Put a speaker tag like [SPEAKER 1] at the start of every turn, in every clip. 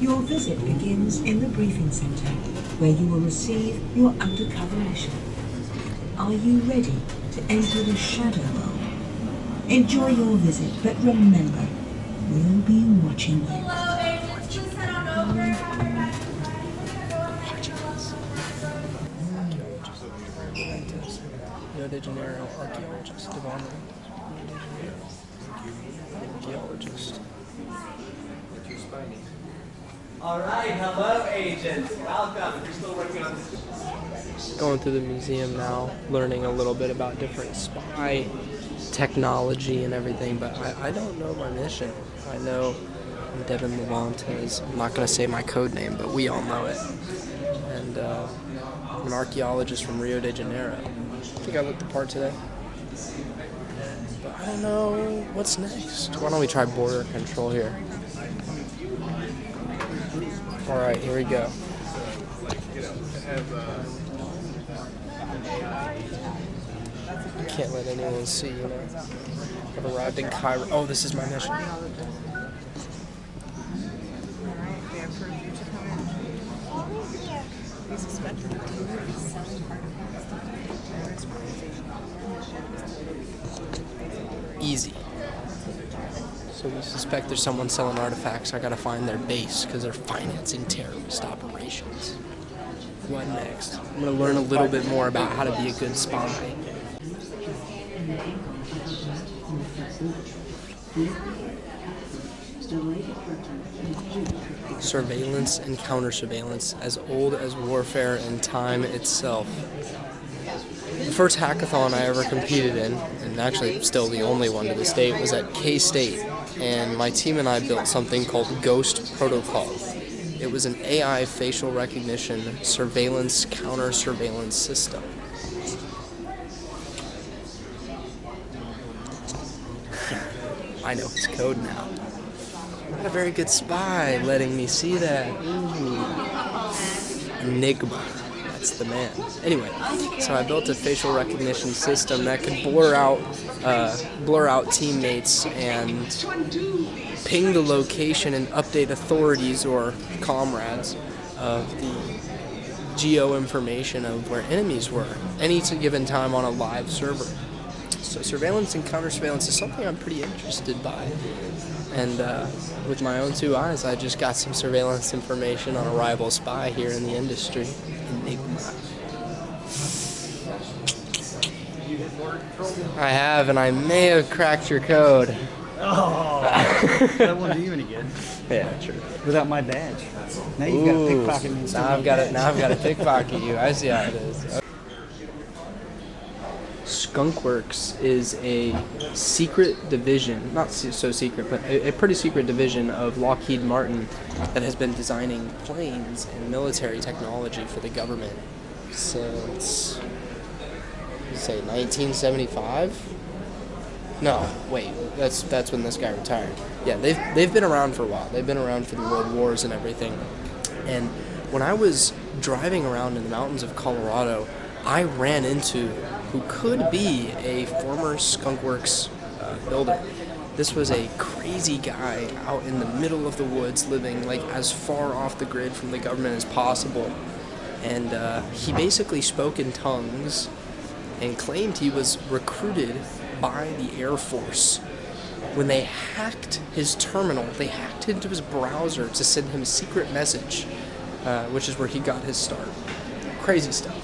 [SPEAKER 1] Your visit begins in the briefing center, where you will receive your undercover mission. Are you ready to enter the shadow world? Enjoy your visit, but remember, we'll be watching you.
[SPEAKER 2] Hello, agents. Please head on over.
[SPEAKER 3] Rio de Janeiro archaeologist, Devon. Archaeologist.
[SPEAKER 4] Alright, hello agents. Welcome. We're still working on this.
[SPEAKER 3] Going through the museum now, learning a little bit about different spy technology and everything, but I don't know my mission. I know I'm Devin Levantes. I'm not going to say my code name, but we all know it. And I'm an archaeologist from Rio de Janeiro. I think I looked the part today. But I don't know what's next. Why don't we try border control here? Alright, here we go. Can't let anyone see, you know. I've arrived in Cairo. Oh, this is my mission. Easy. So we suspect there's someone selling artifacts. I gotta find their base because they're financing terrorist operations. What next? I'm gonna learn a little bit more about how to be a good spy. Surveillance and counter-surveillance, as old as warfare and time itself. The first hackathon I ever competed in, and actually still the only one to this date, was at K-State, and my team and I built something called Ghost Protocol. It was an AI facial recognition surveillance counter-surveillance system. I know his code now. Not a very good spy letting me see that. Ooh. Enigma. That's the man. Anyway, so I built a facial recognition system that could blur out teammates and ping the location and update authorities or comrades of the geo information of where enemies were any given time on a live server. So surveillance and counter-surveillance is something I'm pretty interested by. And with my own two eyes, I just got some surveillance information on a rival spy here in the industry. Enigma. I have, and I may have cracked your code.
[SPEAKER 5] Oh, that won't do you any good.
[SPEAKER 3] Yeah, true.
[SPEAKER 5] Without my badge. Now you've got to pickpocket me.
[SPEAKER 3] Now I've got to pickpocket you. I see how it is. Skunkworks is a secret division, not so secret, but a pretty secret division of Lockheed Martin that has been designing planes and military technology for the government since, say, 1975? No, wait, that's when this guy retired. Yeah, they've been around for a while. They've been around for the world wars and everything. And when I was driving around in the mountains of Colorado, I ran into who could be a former Skunkworks builder. This was a crazy guy out in the middle of the woods, living like as far off the grid from the government as possible. And he basically spoke in tongues and claimed he was recruited by the Air Force. When they hacked his terminal, they hacked into his browser to send him a secret message, which is where he got his start. Crazy stuff.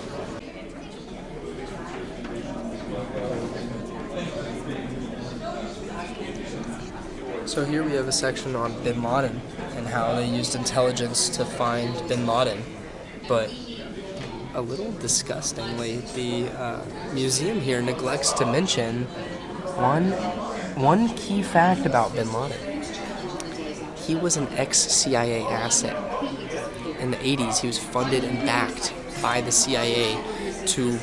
[SPEAKER 3] So here we have a section on Bin Laden and how they used intelligence to find Bin Laden. But a little disgustingly, the museum here neglects to mention one key fact about Bin Laden. He was an ex-CIA asset. In the 80s, he was funded and backed by the CIA to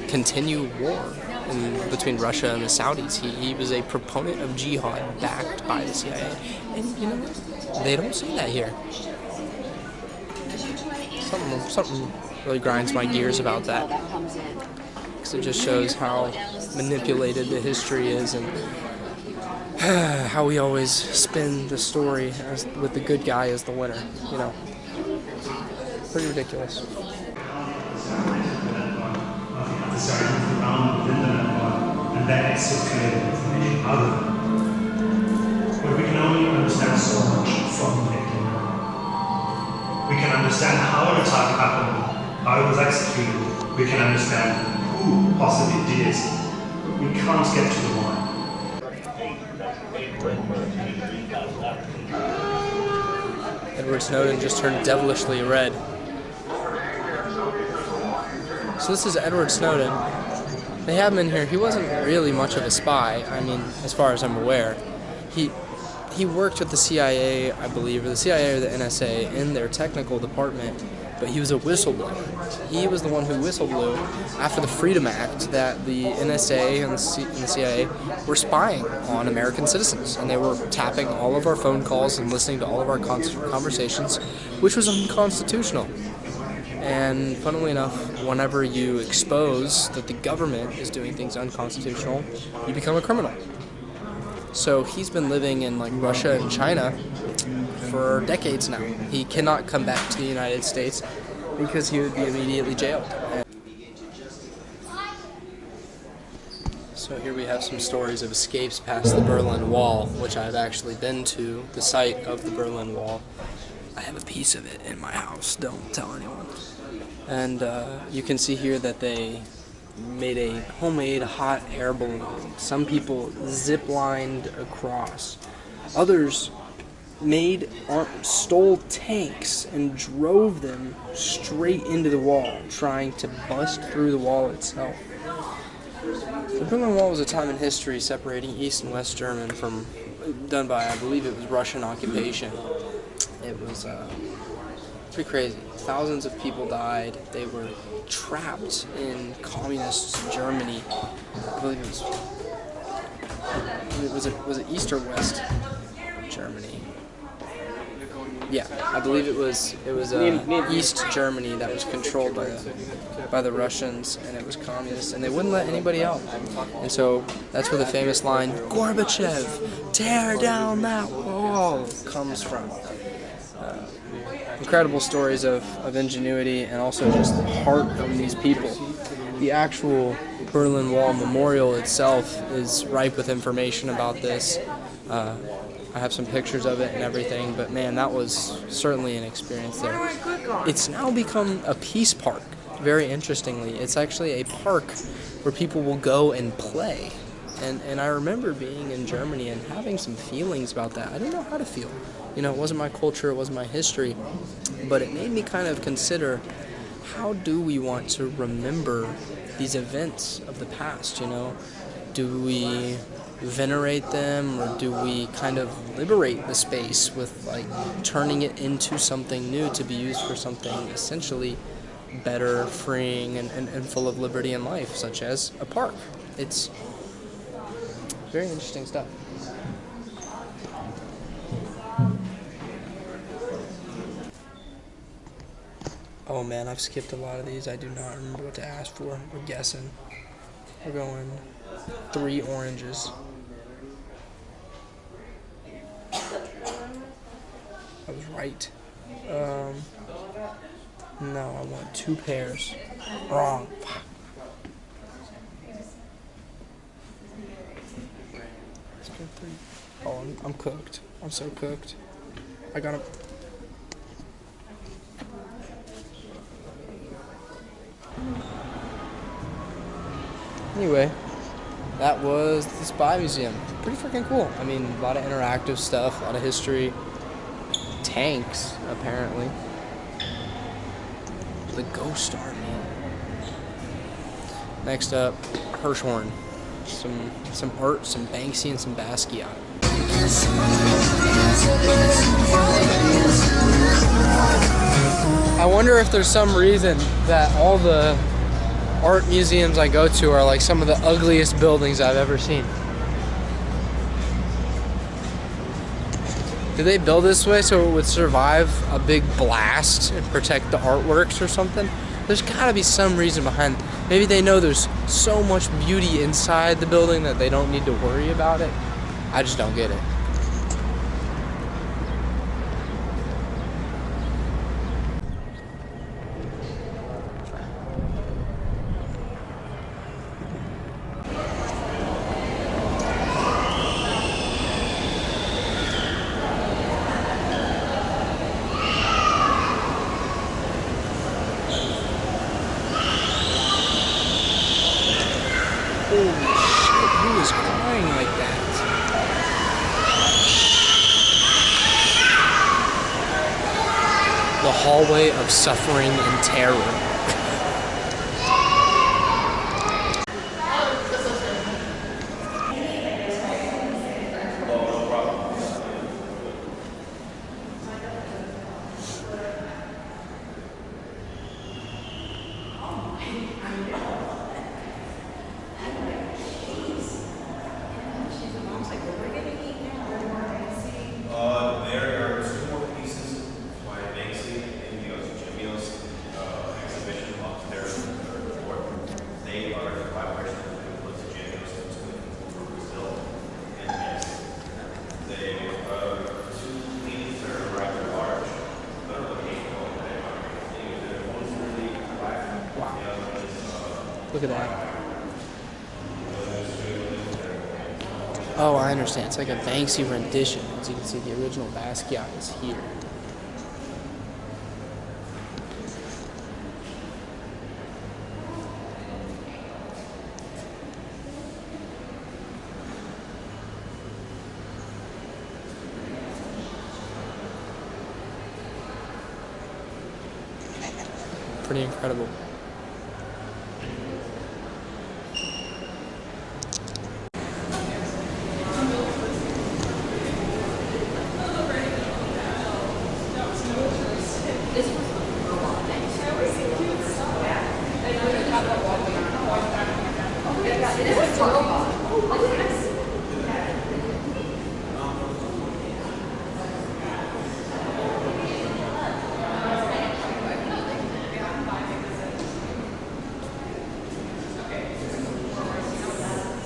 [SPEAKER 3] continue war between Russia and the Saudis. He was a proponent of jihad backed by the CIA. And you know what? They don't say that here. Something really grinds my gears about that. Because it just shows how manipulated the history is and how we always spin the story as, with the good guy as the winner, you know. Pretty ridiculous.
[SPEAKER 6] Decided to move around within the network and then circulate information out of it. But we can only understand so much from the data. We can understand how an attack happened, how it was executed. We can understand who possibly did it. We can't get to the why.
[SPEAKER 3] Edward Snowden just turned devilishly red. So this is Edward Snowden. They have him in here. He wasn't really much of a spy. I mean, as far as I'm aware. He worked with the CIA, I believe, or the CIA or the NSA in their technical department, but he was a whistleblower. He was the one who whistleblew after the Freedom Act that the NSA and the CIA were spying on American citizens, and they were tapping all of our phone calls and listening to all of our conversations, which was unconstitutional. And funnily enough, whenever you expose that the government is doing things unconstitutional, you become a criminal. So he's been living in like Russia and China for decades now. He cannot come back to the United States because he would be immediately jailed. So here we have some stories of escapes past the Berlin Wall, which I've actually been to, the site of the Berlin Wall. I have a piece of it in my house, don't tell anyone. And you can see here that they made a homemade hot air balloon. Some people zip-lined across. Others stole tanks and drove them straight into the wall, trying to bust through the wall itself. The Berlin Wall was a time in history separating East and West German done by, I believe it was Russian occupation. It was pretty crazy. Thousands of people died. They were trapped in communist Germany. I believe was it East or West Germany? Yeah, I believe it was East Germany that was controlled by the Russians, and it was communist, and they wouldn't let anybody out. And so that's where the famous line, "Gorbachev, tear down that wall," comes from. Incredible stories of ingenuity and also just heart from these people. The actual Berlin Wall Memorial itself is ripe with information about this. I have some pictures of it and everything, but man, that was certainly an experience there. It's now become a peace park, very interestingly. It's actually a park where people will go and play. And I remember being in Germany and having some feelings about that. I didn't know how to feel. You know, it wasn't my culture, it wasn't my history, but it made me kind of consider, how do we want to remember these events of the past, you know? Do we venerate them, or do we kind of liberate the space with, like, turning it into something new to be used for something essentially better, freeing, and full of liberty and life, such as a park? It's very interesting stuff. Oh man, I've skipped a lot of these. I do not remember what to ask for. We're guessing. We're going 3 oranges. I was right. No, I want 2 pears. Wrong. Fuck. Let's go 3. Oh, I'm cooked. I'm so cooked. I gotta... Anyway, that was the Spy Museum. Pretty freaking cool. I mean, a lot of interactive stuff, a lot of history. Tanks, apparently. The Ghost Army. Next up, Hirshhorn. Some art, some Banksy, and some Basquiat. I wonder if there's some reason that all the art museums I go to are like some of the ugliest buildings I've ever seen. Did they build this way so it would survive a big blast and protect the artworks or something? There's gotta be some reason behind. Maybe they know there's so much beauty inside the building that they don't need to worry about it. I just don't get it. Holy shit, who is crying like that? The hallway of suffering and terror.
[SPEAKER 7] There are two more pieces by Banksy in the Jimmy exhibition upstairs on the third floor. They are a collaboration with the Jimmy's from Brazil and Banksy. They two paintings that are rather large, but are capable of that. One's really black, wow. The other is
[SPEAKER 3] Look at that. Oh, I understand. It's like a Banksy rendition. As you can see, the original Basquiat is here. Pretty incredible.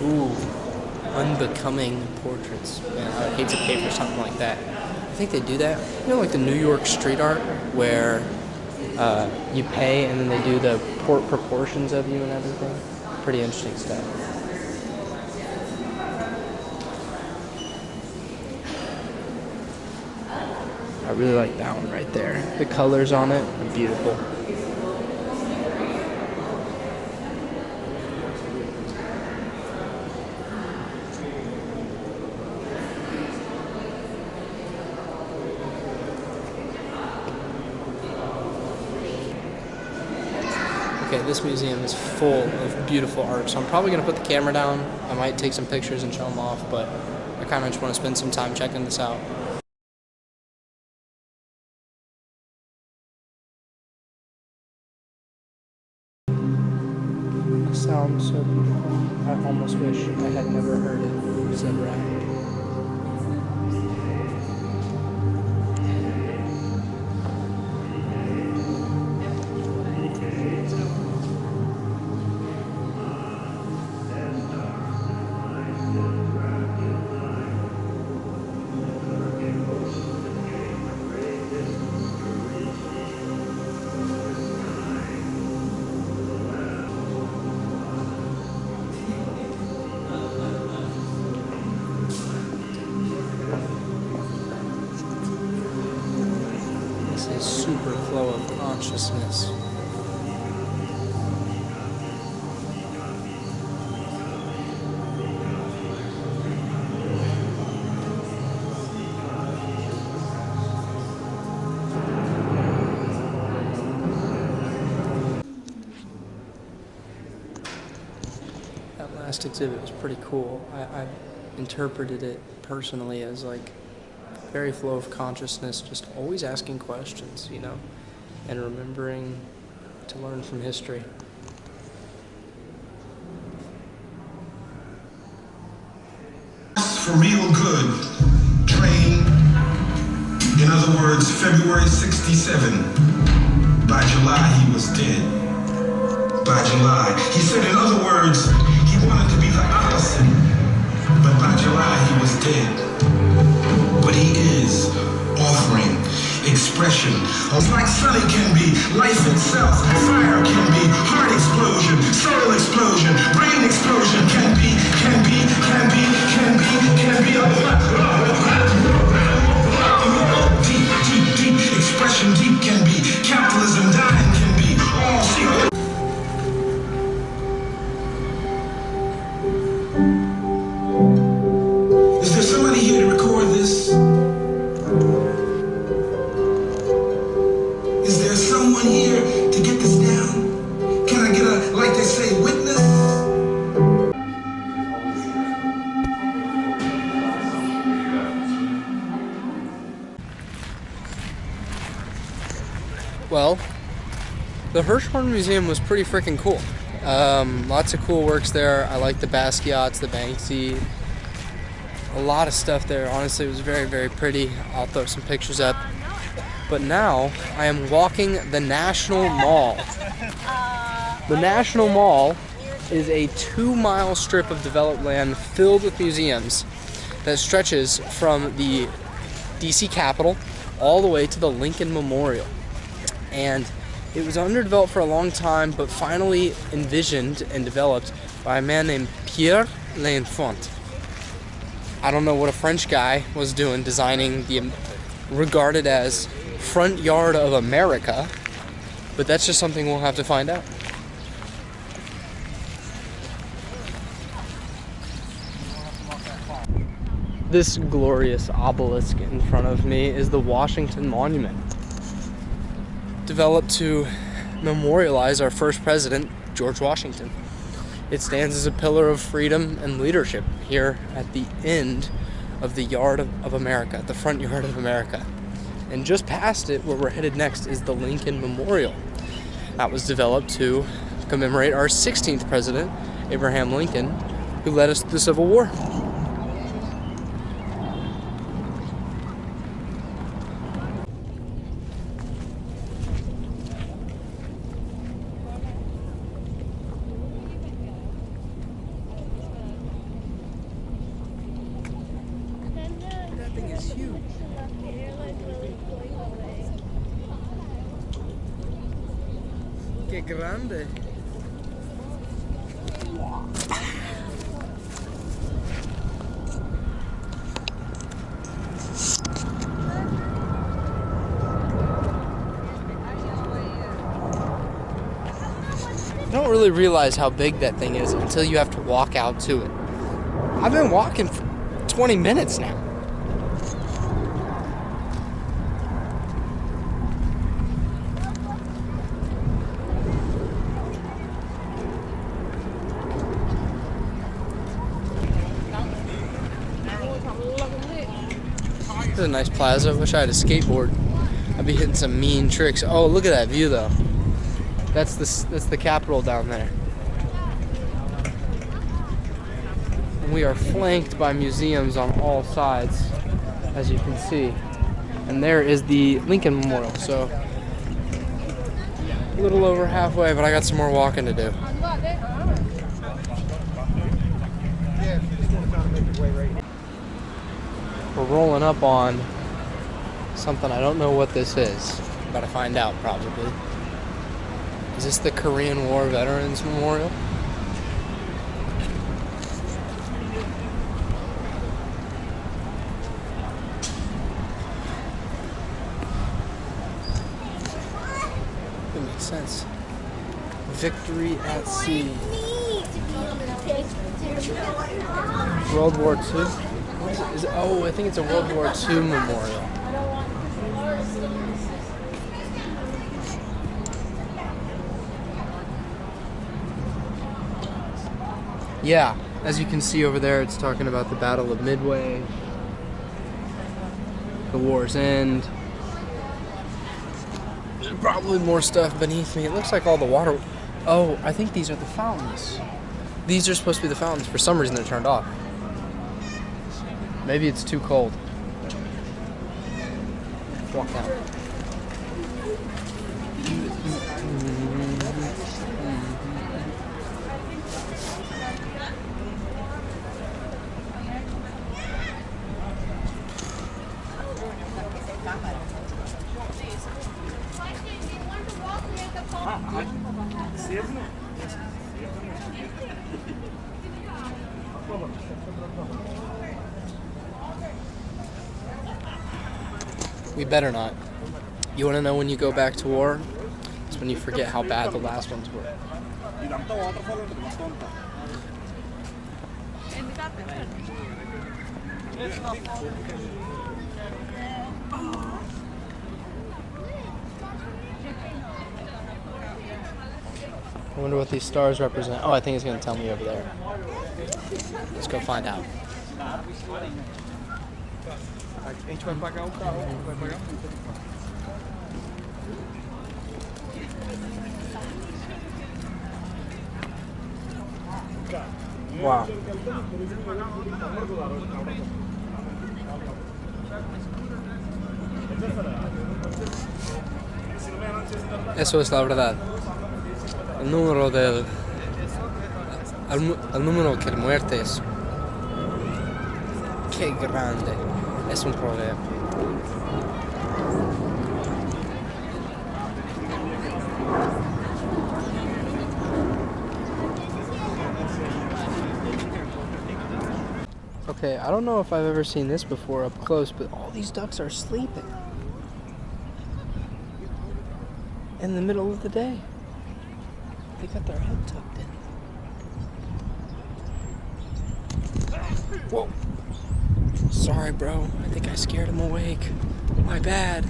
[SPEAKER 3] Ooh, unbecoming portraits. Man, I would hate to pay for something like that. I think they do that. You know, like the New York street art where you pay and then they do the proportions of you and everything. Pretty interesting stuff. I really like that one right there. The colors on it are beautiful. Okay, this museum is full of beautiful art, so I'm probably going to put the camera down. I might take some pictures and show them off, but I kind of just want to spend some time checking this out. It sounds so beautiful. I almost wish I had never heard it said right. Super flow of consciousness. That last exhibit was pretty cool. I interpreted it personally as like very flow of consciousness, just always asking questions, you know, and remembering to learn from history.
[SPEAKER 8] For real good, train, in other words, February 67. By July, he was dead. By July. He said, in other words, he wanted to be the opposite but by July he was dead. But he is offering expression. It's like sunny can be, life itself, fire can be, heart explosion, soul explosion, brain explosion can be. Deep expression, deep can be, capitalism dying can be, all see. Is there somebody here to record this? Is there someone here to get this down? Can I get a, like they say, witness?
[SPEAKER 3] Well, the Hirshhorn Museum was pretty freaking cool. Lots of cool works there. I like the Basquiat's, the Banksy. A lot of stuff there. Honestly, it was very, very pretty. I'll throw some pictures up. But now, I am walking the National Mall. The National Mall is a 2-mile strip of developed land filled with museums that stretches from the DC Capitol all the way to the Lincoln Memorial. And it was underdeveloped for a long time, but finally envisioned and developed by a man named Pierre L'Enfant. I don't know what a French guy was doing designing the regarded as front yard of America, but that's just something we'll have to find out. This glorious obelisk in front of me is the Washington Monument, developed to memorialize our first president, George Washington. It stands as a pillar of freedom and leadership here at the end of the yard of America, the front yard of America. And just past it, where we're headed next, is the Lincoln Memorial. That was developed to commemorate our 16th president, Abraham Lincoln, who led us to the Civil War. Que grande. You don't really realize how big that thing is until you have to walk out to it. I've been walking for 20 minutes now. This is a nice plaza. Wish I had a skateboard. I'd be hitting some mean tricks. Oh, look at that view though. That's the Capitol down there. And we are flanked by museums on all sides, as you can see. And there is the Lincoln Memorial. So a little over halfway, but I got some more walking to do. We're rolling up on something. I don't know what this is. Gotta find out probably. Is this the Korean War Veterans Memorial? That makes sense. Victory at Sea. World War II? What is it? Oh, I think it's a World War II memorial. Yeah, as you can see over there, it's talking about the Battle of Midway, the war's end. There's probably more stuff beneath me. It looks like all the water. Oh, I think these are the fountains. These are supposed to be the fountains. For some reason, they're turned off. Maybe it's too cold. Walk out. We better not. You want to know when you go back to war? It's when you forget how bad the last ones were. I wonder what these stars represent. Oh, I think it's going to tell me over there. Let's go find out. Wow. Eso es la verdad. El número del... El número de muertes. Qué grande. Es un problema. Okay, I don't know if I've ever seen this before up close, but all these ducks are sleeping in the middle of the day. They got their head tucked in. Whoa. Sorry, bro. I think I scared him awake. My bad.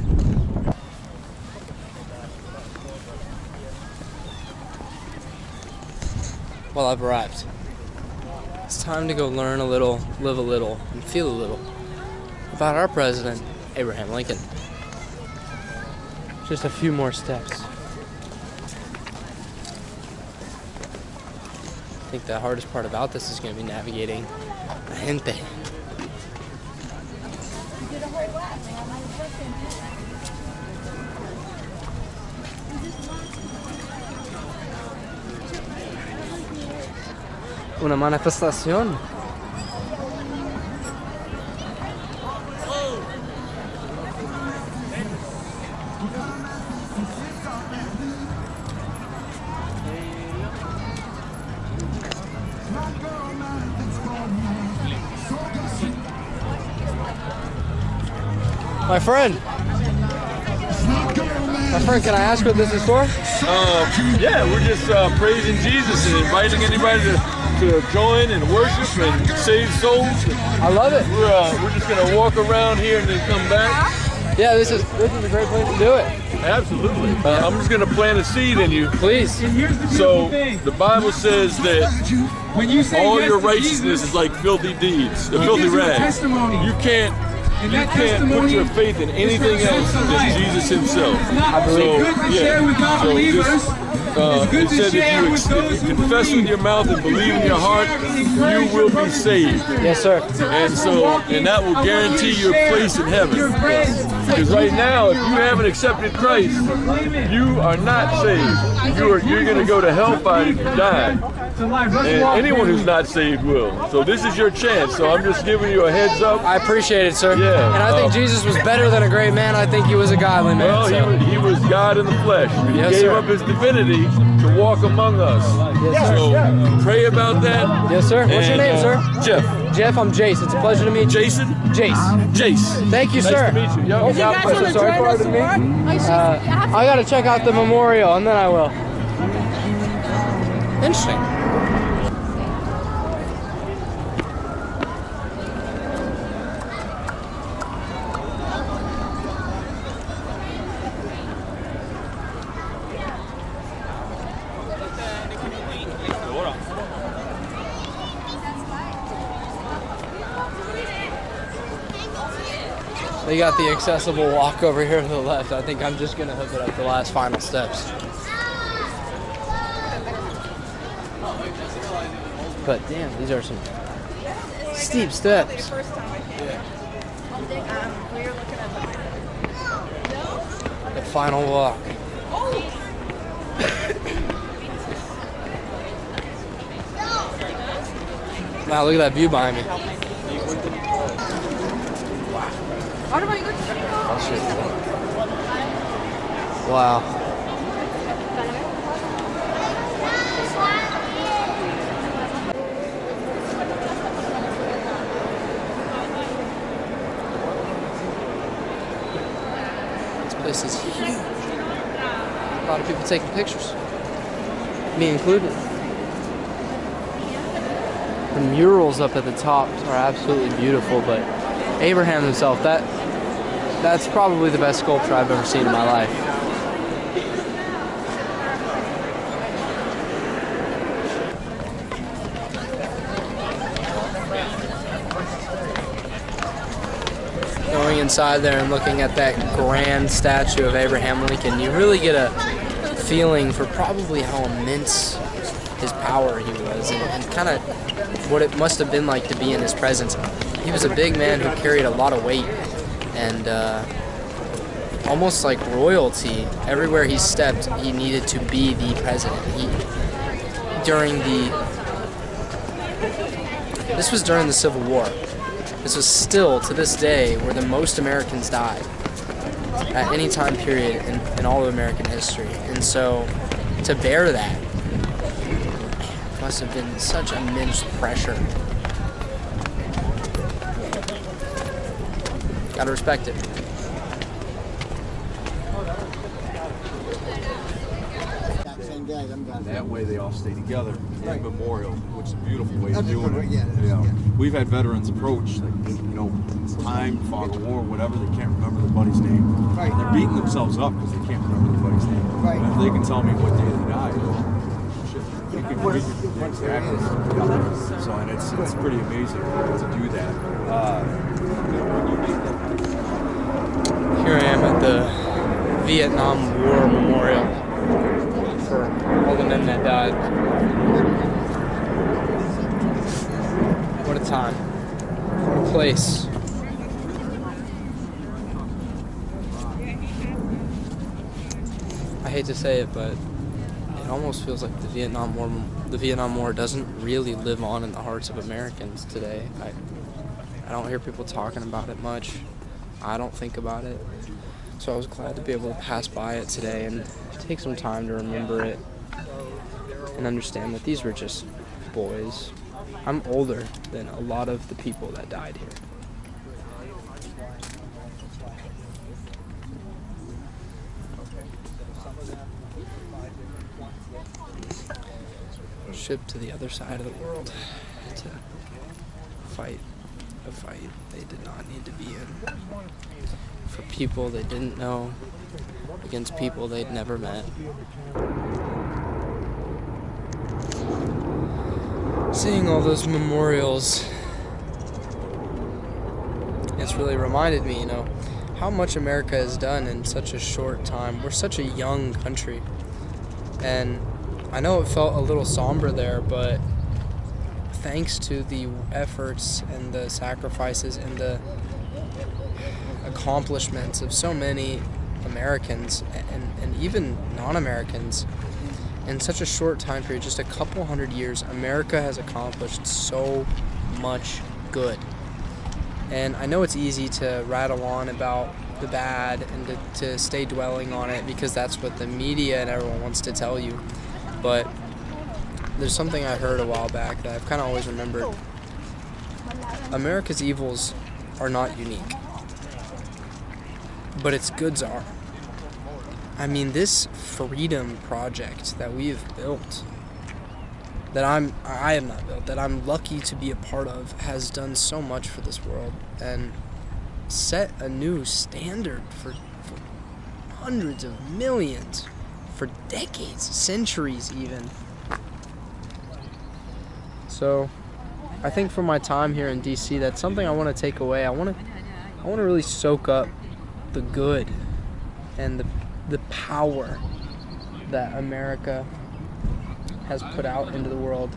[SPEAKER 3] Well, I've arrived. It's time to go learn a little, live a little, and feel a little about our president, Abraham Lincoln. Just a few more steps. I think the hardest part about this is going to be navigating la gente. Una manifestación. My friend, can I ask what this is for?
[SPEAKER 9] Yeah, we're just praising Jesus and inviting anybody to join and worship and save souls.
[SPEAKER 3] I love it.
[SPEAKER 9] We're just gonna walk around here and then come back.
[SPEAKER 3] Yeah, this is a great place to do it.
[SPEAKER 9] Absolutely. I'm just gonna plant a seed in you.
[SPEAKER 3] Please.
[SPEAKER 9] So the Bible says that all your righteousness is like filthy deeds, the filthy rags. You can't put your faith in anything else than Jesus himself.
[SPEAKER 3] I believe
[SPEAKER 9] it said if you confess with your mouth and believe in your heart, you will be saved.
[SPEAKER 3] Yes, sir.
[SPEAKER 9] And that will guarantee your place in heaven. Because right now, if you haven't accepted Christ, you are not saved. You're going to go to hellfire if you die. And anyone who's not saved will. So this is your chance. So I'm just giving you a heads up.
[SPEAKER 3] I appreciate it, sir.
[SPEAKER 9] Yeah.
[SPEAKER 3] And I think Jesus was better than a great man. I think he was a godly man.
[SPEAKER 9] Well,
[SPEAKER 3] so.
[SPEAKER 9] he was God in the flesh. He
[SPEAKER 3] Yes,
[SPEAKER 9] gave
[SPEAKER 3] sir.
[SPEAKER 9] up his divinity to walk among us.
[SPEAKER 3] Yes, sir.
[SPEAKER 9] So pray about that.
[SPEAKER 3] Yes, sir. What's your name, sir?
[SPEAKER 9] Jeff.
[SPEAKER 3] Jeff, I'm Jace. It's a pleasure to meet you.
[SPEAKER 9] Jason?
[SPEAKER 3] Jace.
[SPEAKER 9] Jace.
[SPEAKER 3] Thank you,
[SPEAKER 9] Nice
[SPEAKER 3] sir.
[SPEAKER 9] to meet you. Yep.
[SPEAKER 3] You guys want to join us for I got to check out the memorial, and then I will. Interesting. They got the accessible walk over here to the left. I think I'm just going to hook it up the last final steps. But damn, these are some steep steps. The final walk. Wow, look at that view behind me. Wow. place is huge. A lot of people taking pictures, me included. The murals up at the top are absolutely beautiful, but Abraham himself, that's probably the best sculpture I've ever seen in my life. Going inside there and looking at that grand statue of Abraham Lincoln, you really get a feeling for probably how immense his power he was, and kind of what it must have been like to be in his presence. He was a big man who carried a lot of weight, and almost like royalty. Everywhere he stepped, he needed to be the president. This was during the Civil War. This was still, to this day, where the most Americans died at any time period in all of American history. And so, to bear that must have been such immense pressure. Gotta respect it.
[SPEAKER 9] That way they all stay together in memorial, which is a beautiful way of doing it. Yeah. We've had veterans approach, like, time, fog of war, whatever, they can't remember the buddy's name. Right. They're beating themselves up because they can't remember the buddy's name. Right. And if they can tell me what day they died, you can read exactly. So, and it's pretty amazing to do that.
[SPEAKER 3] Here I am at the Vietnam War Memorial for all the men that died. What a time. What a place. I hate to say it, but it almost feels like the Vietnam War doesn't really live on in the hearts of Americans today. I don't hear people talking about it much. I don't think about it. So I was glad to be able to pass by it today and take some time to remember it and understand that these were just boys. I'm older than a lot of the people that died here. Shipped to the other side of the world to fight a fight they did not need to be in. For people they didn't know, against people they'd never met. Seeing all those memorials, it's really reminded me, how much America has done in such a short time. We're such a young country. And I know it felt a little somber there, but thanks to the efforts and the sacrifices and the accomplishments of so many Americans and even non-Americans, in such a short time period, just a couple hundred years, America has accomplished so much good. And I know it's easy to rattle on about the bad and to stay dwelling on it because that's what the media and everyone wants to tell you. But there's something I heard a while back that I've kind of always remembered. America's evils are not unique, but its goods are. I mean, this freedom project that we have built, that I have not built, that I'm lucky to be a part of, has done so much for this world and set a new standard for hundreds of millions, for decades, centuries even. So I think from my time here in DC, that's something I want to take away. I want to really soak up the good and the power that America has put out into the world.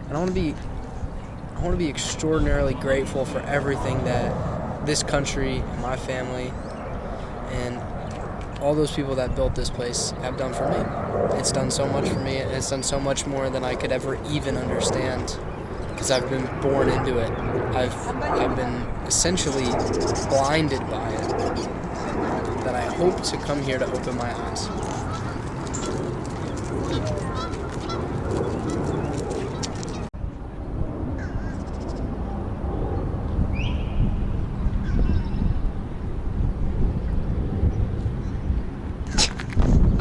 [SPEAKER 3] And I want to be extraordinarily grateful for everything that this country and my family and all those people that built this place have done for me. It's done so much for me, and it's done so much more than I could ever even understand, because I've been born into it. I've been essentially blinded by it, that I hope to come here to open my eyes.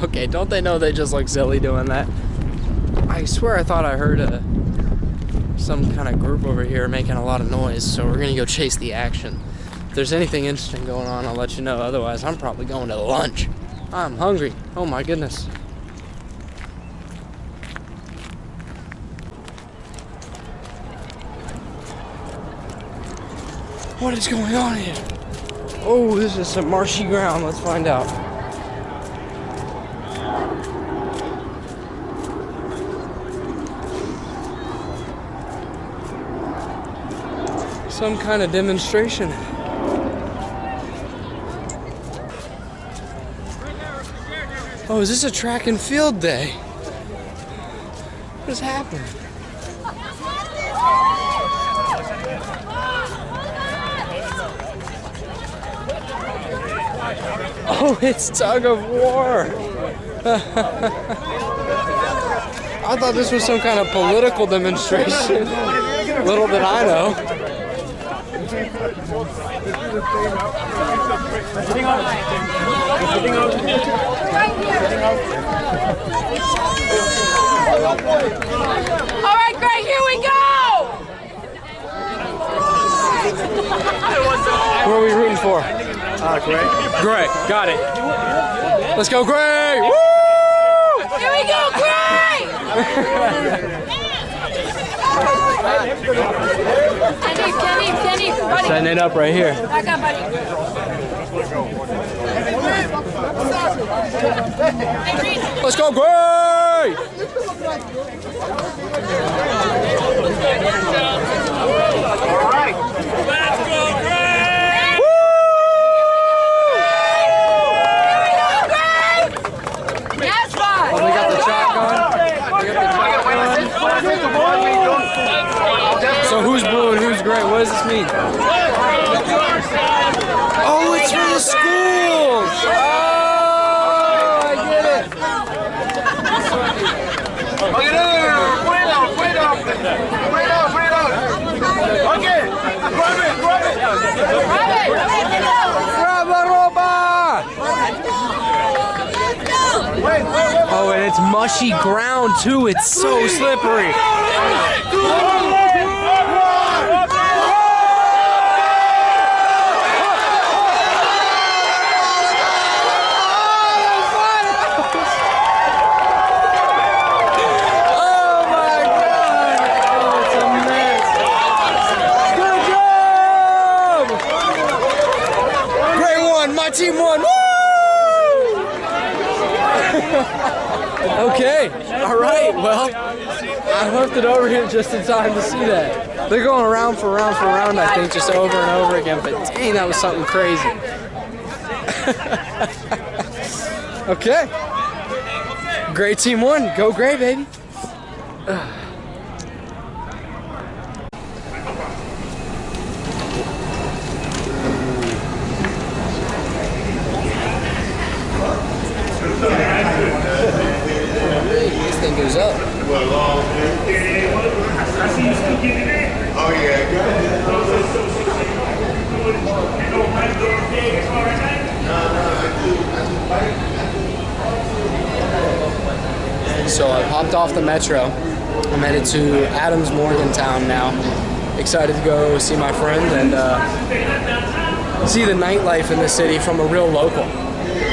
[SPEAKER 3] Okay, don't they know they just look silly doing that? I swear I thought I heard some kind of group over here making a lot of noise, so we're gonna go chase the action. If there's anything interesting going on, I'll let you know. Otherwise, I'm probably going to lunch. I'm hungry. Oh my goodness. What is going on here? Oh, this is some marshy ground. Let's find out. Some kind of demonstration. Oh, is this a track and field day? What is happening? Oh, it's Tug of War. I thought this was some kind of political demonstration. Little did I know.
[SPEAKER 2] All right, Greg, here we go!
[SPEAKER 3] Who are we rooting for?
[SPEAKER 5] Greg.
[SPEAKER 3] Greg, got it. Let's go, Greg! Woo!
[SPEAKER 2] Here we go, Greg! Kenny, buddy.
[SPEAKER 3] Setting it up right here.
[SPEAKER 2] Back up, buddy.
[SPEAKER 3] Let's go, Greg!
[SPEAKER 2] All right. Let's go, Greg! Woo! Here we go, Greg! Yes, fine.
[SPEAKER 3] Oh, we got the shot going. So who's blue and who's gray? What does this mean? Oh, it's for the schools! Oh, I get it.
[SPEAKER 8] Okay, grab it.
[SPEAKER 3] Grab la ropa! Oh, and it's mushy ground too. It's so slippery. My team won! Woo! Okay, all right, well, I hooked it over here just in time to see that. They're going around for round, I think, just over and over again, but dang, that was something crazy. Okay. Great team won. Go Gray, baby. This thing goes up.
[SPEAKER 8] Oh yeah.
[SPEAKER 3] So I hopped off the metro. I'm headed to Adams Morgantown now. Excited to go see my friend and see the nightlife in the city from a real local.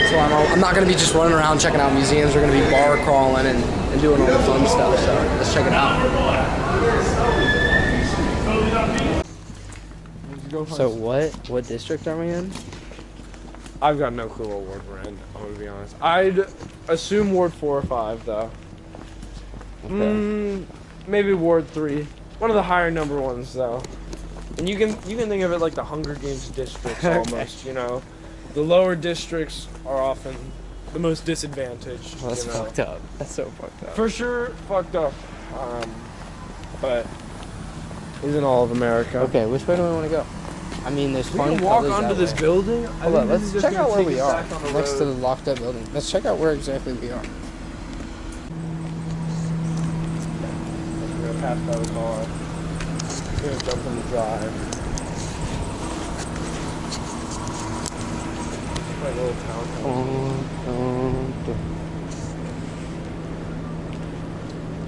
[SPEAKER 3] So I'm not going to be just running around checking out museums. We're going to be bar crawling and doing all the fun stuff. So let's check it out. So what district are we in?
[SPEAKER 10] I've got no clue what ward we're in, I'm going to be honest. I'd assume Ward 4 or 5, though.
[SPEAKER 3] Okay.
[SPEAKER 10] Maybe Ward 3. One of the higher number ones, though. And you can think of it like the Hunger Games districts almost, you know. The lower districts are often the most disadvantaged.
[SPEAKER 3] Well, that's fucked up. That's so fucked up.
[SPEAKER 10] For sure, fucked up. But isn't all of America.
[SPEAKER 3] Okay, which way do we want to go? I mean, there's
[SPEAKER 10] We
[SPEAKER 3] fun
[SPEAKER 10] can walk
[SPEAKER 3] colors
[SPEAKER 10] onto
[SPEAKER 3] that
[SPEAKER 10] this
[SPEAKER 3] way.
[SPEAKER 10] building.
[SPEAKER 3] Hold on, let's check out where we are. Next to the locked up building. Let's check out where exactly we are.
[SPEAKER 10] We're gonna pass by the car. We're gonna jump in the drive. Like a little town.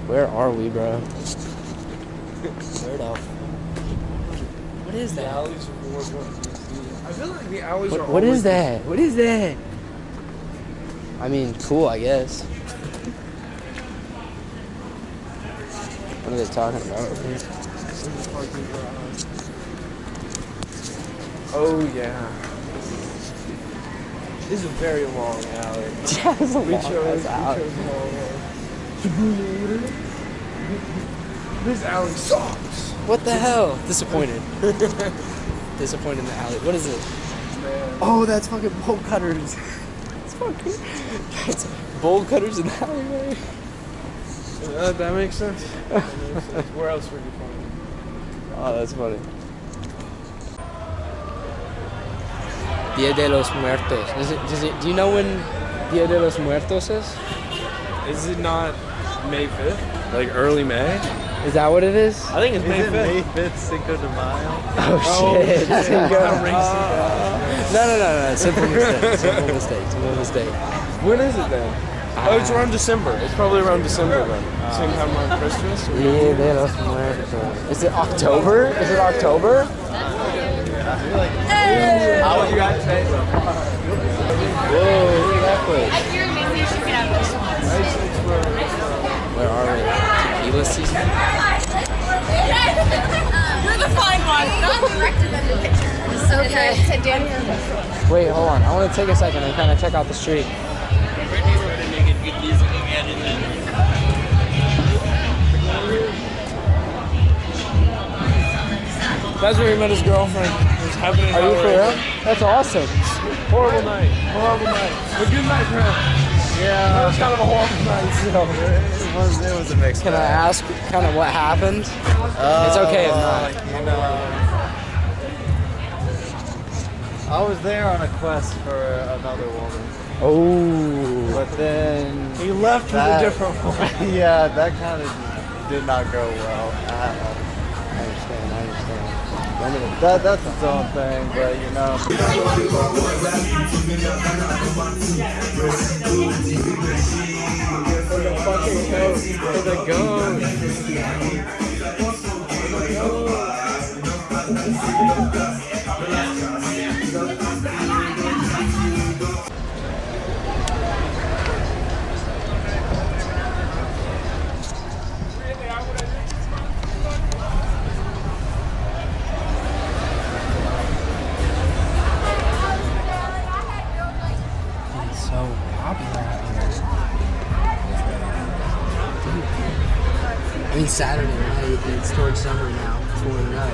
[SPEAKER 3] Where are we, bro? Where the? What is
[SPEAKER 10] The
[SPEAKER 3] that?
[SPEAKER 10] alleys are more important. I feel like the alleys are.
[SPEAKER 3] What is that? What is that? I mean, cool, I guess. What are they talking about over here?
[SPEAKER 10] Oh yeah. This is a very long alley.
[SPEAKER 3] Yeah, it's a long alley.
[SPEAKER 10] This alley sucks.
[SPEAKER 3] What the hell? Disappointed. Disappointed in the alley. What is it? Oh, that's fucking bolt cutters. That's bolt cutters in the alleyway.
[SPEAKER 10] That makes sense. Where else would you find it?
[SPEAKER 3] Oh, that's funny. Dia de los Muertos. Do you know when Dia de los Muertos is?
[SPEAKER 10] Is it not May 5th? Like early May?
[SPEAKER 3] Is that what it is?
[SPEAKER 10] I think it's May 5th.
[SPEAKER 5] May 5th, Cinco de Mayo.
[SPEAKER 3] Oh shit. No. Simple mistake.
[SPEAKER 10] When is it then? Oh, it's around December. It's probably around December then. Same time around Christmas?
[SPEAKER 3] Dia de los Muertos. Is it October? Is it October?
[SPEAKER 4] How would you guys say so?
[SPEAKER 3] Whoa, look at that place. Where are we? Tequila season?
[SPEAKER 2] You're the fine one. Not directed in the picture. It's okay.
[SPEAKER 3] Wait, hold on. I want to take a second and kind of check out the street.
[SPEAKER 10] That's where he met his girlfriend. It was happening.
[SPEAKER 3] Are you for real? That's awesome.
[SPEAKER 10] Horrible night. Horrible night. But good night for him. Yeah. It was kind of a horrible night. So.
[SPEAKER 5] It was a mix.
[SPEAKER 3] Can I ask kind of what happened? It's okay if not.
[SPEAKER 5] You know, I was there on a quest for another woman.
[SPEAKER 3] Oh.
[SPEAKER 5] But then
[SPEAKER 10] He left with a different one.
[SPEAKER 5] Yeah, that kind of did not go well.
[SPEAKER 3] I understand.
[SPEAKER 5] That's its own thing, but you know.
[SPEAKER 10] For the goat.
[SPEAKER 3] I mean, Saturday night, it's towards summer now. It's warming up.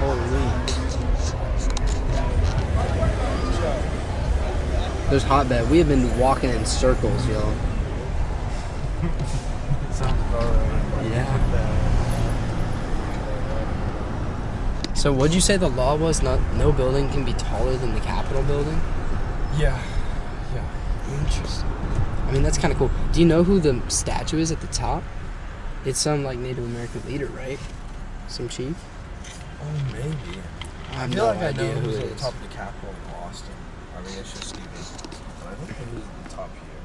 [SPEAKER 3] Holy. There's hotbed. We have been walking in circles, y'all.
[SPEAKER 5] Sounds about right.
[SPEAKER 3] Yeah. So what'd you say the law was? No building can be taller than the Capitol building?
[SPEAKER 10] Yeah.
[SPEAKER 3] Interesting. I mean, that's kind of cool. Do you know who the statue is at the top? It's some like Native American leader, right? Some chief?
[SPEAKER 10] Oh, maybe.
[SPEAKER 3] I have
[SPEAKER 10] feel
[SPEAKER 3] no
[SPEAKER 10] like
[SPEAKER 3] idea
[SPEAKER 10] I know
[SPEAKER 3] who
[SPEAKER 10] who's
[SPEAKER 3] it
[SPEAKER 10] at the
[SPEAKER 3] is.
[SPEAKER 10] top of the Capitol in Boston. I mean, it's just Stephen. But I don't know who's at the top here.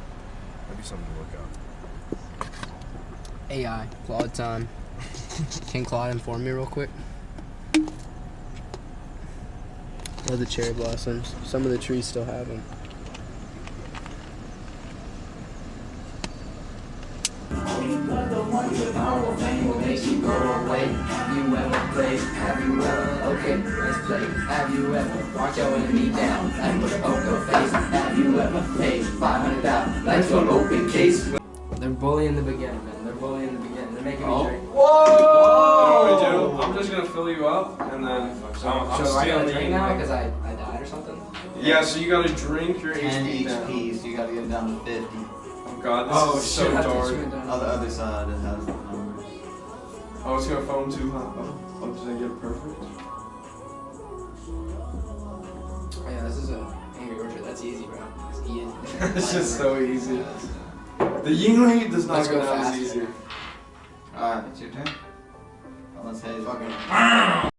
[SPEAKER 10] Maybe something to look up.
[SPEAKER 3] AI, Claude time. Can Claude inform me real quick? Oh, the cherry blossoms. Some of the trees still have them.
[SPEAKER 11] Okay, let's play. Have you ever walked your enemy down and with a poker face? Have you ever paid 500,000 like for an open case?
[SPEAKER 3] They're bullying the beginning, man. They're bullying the beginning. They're making me drink.
[SPEAKER 10] Whoa! I'm just gonna fill you up and then I'm
[SPEAKER 3] So I gotta
[SPEAKER 10] stealing
[SPEAKER 3] drink
[SPEAKER 10] you.
[SPEAKER 3] now because I died or something?
[SPEAKER 10] Yeah, so you gotta drink your
[SPEAKER 5] 10
[SPEAKER 10] HP down.
[SPEAKER 5] HP, so you gotta get down to 50.
[SPEAKER 10] Oh god, this is so
[SPEAKER 3] shit, I thought
[SPEAKER 10] dark.
[SPEAKER 3] you went down.
[SPEAKER 5] On the other side, it has the numbers.
[SPEAKER 10] Oh, it's gonna foam too hot. Oh, did I get it perfect?
[SPEAKER 3] Oh yeah, this is a Angry Orchard. That's easy, bro. Just eat it.
[SPEAKER 10] It's just so easy. The Yingli does not
[SPEAKER 3] Let's
[SPEAKER 10] go
[SPEAKER 3] go
[SPEAKER 10] down as
[SPEAKER 3] faster.
[SPEAKER 10] easy.
[SPEAKER 5] Alright, it's your turn. Let's say fucking.